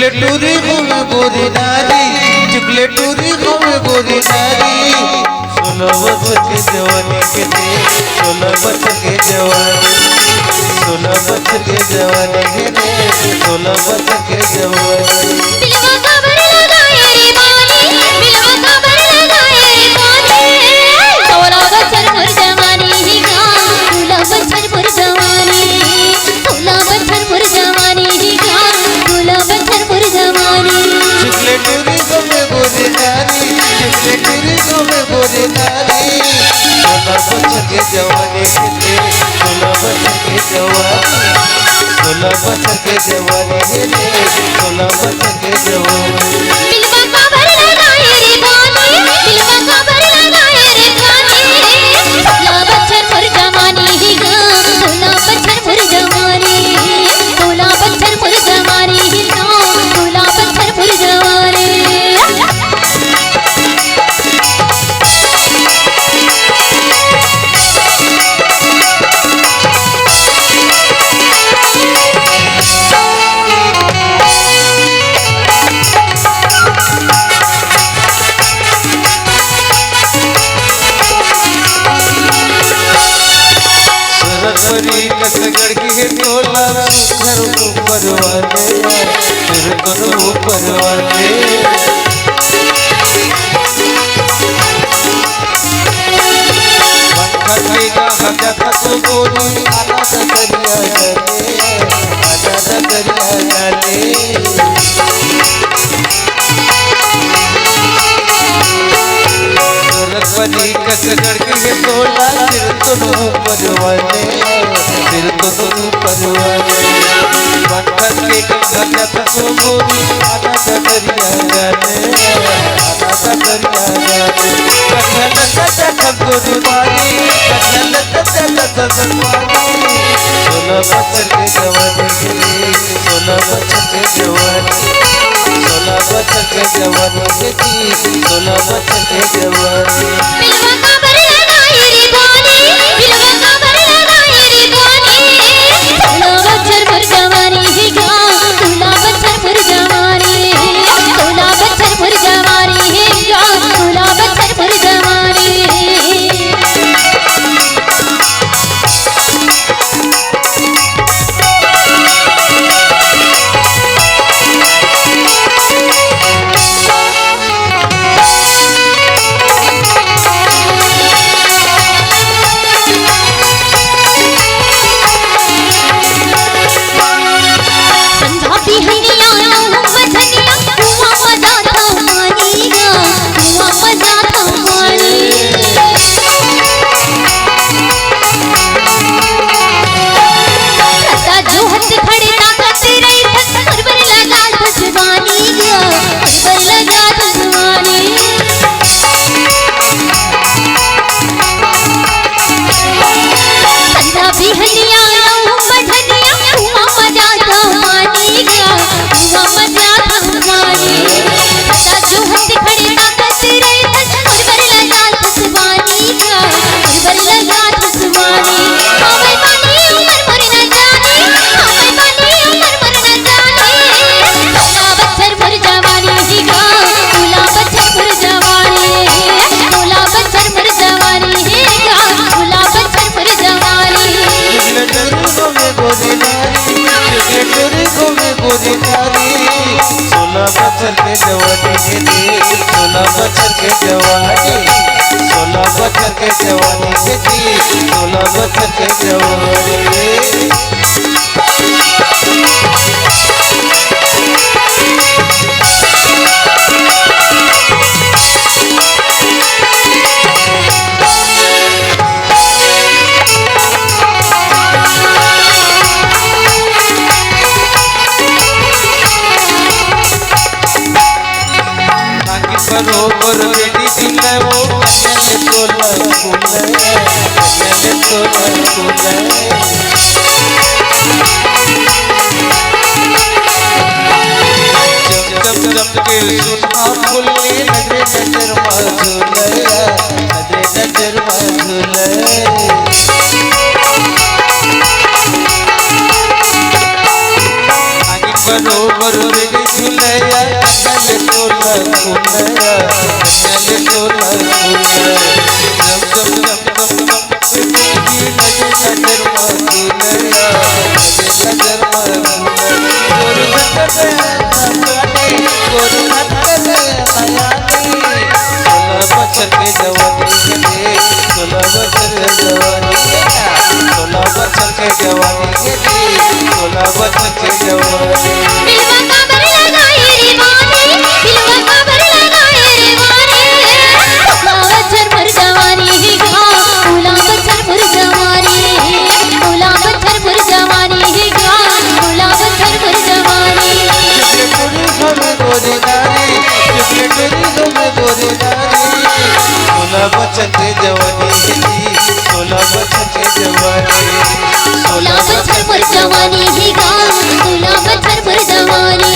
चॉकलेटूरी हमें गोरी नारी, चॉकलेटूरी हमें गोरी नारी। 16 बच्चों के जवानी के लिए, 16 बच्चों के जवानी, 16 बच्चों के जवानी के लिए, 16 बच्चों के जवानी। दिलवा का भर लगाए रे पानी, दिलवा का भर लगाए रे पानी। 16 बच्चर पुर जवानी ही गा, 16 बच्चर पुर जवानी, 16 बच्चर पुर जवानी ही गा, 16 बच्चर पुर जवानी। चॉकलेटूरी हमें गोरी नारी, चॉकलेटूरी हमें गोरी नारी। 16 बच्चों के जवानी के लिए, 16 बच्चों के जवानी, 16 बच्चों के जवानी के लिए, 16 बच्चों के जवानी। दिलवा का भर लगाए रे पानी, दिलवा का भर लगाए रे पानी। 16 बच्चर पुर जवानी ही गा, 16 बच्चर पुर जवानी, 16 बच्चर पुर जवानी ही गा, 16 बच्चर पुर जवानी। सरस्वती कसगड़ की तोला घर ऊपर वाले, फिर करो ऊपर वाले। पंखा हजा तक गोरी आना दरिया जाने, आना दरिया जाने। सरस्वती कसगड़ की तोला फिर दोनों परवाने, फिर दोनों परवाने। पंखा के हजा तक गोरी आना दरिया जाने, आना दरिया जाने। गुरुवारी कथन गुरुवारी। 16 बच्चों के जवानी के लिए, 16 बच्चों के जवानी, 16 बच्चों के जवानी के लिए, 16 बच्चों के जवानी। दिलवा का भर लगाए रे पानी, दिलवा का भर लगाए रे पानी। 16 बच्चर पुर जवानी ही गा, 16 बच्चर पुर जवानी, 16 बच्चर पुर जवानी ही गा, 16 बच्चर पुर जवानी। बच्चर के जवानी के लिए, 16 बच्चर के जवानी, 16 बच्चर के जवानी के लिए, 16 बच्चर के जवानी। बरोबर बेटी सुने वो कन्या तोला फूले, कन्या तोला फूले। जब जब के सुना फूले, नजरे नजर माधुले, नजरे नजर माधुले। बरोबर बेटी सुने सोनया कन्याले सोना सोना जम जम जम जम जम तेरी लगे नजर मासूनया लगे नजर मासूनया गोरु नटके नयानी गोरु नटके नयानी 16 बच्चर के जवानी के 16 बच्चर जवानी 16 बच्चर के जवानी के 16 बच्चर के जवानी दिलवा काबर लगाए रे वानी दिलवा काबर लगाए रे वानी 16 बच्चर मोर जवानी ही गा 16 बच्चर मोर जवानी 16 बच्चर मोर जवानी ही गा 16 बच्चर मोर जवानी जिसके पूरी हमें गोरी नारी जिसके पूरी हमें गोरी नारी 16 बच्चर के जवानी के 16 बच्चर के जवानी 16 बच्चर मोर जवानी ही गा 16 बच्चर मोर जवानी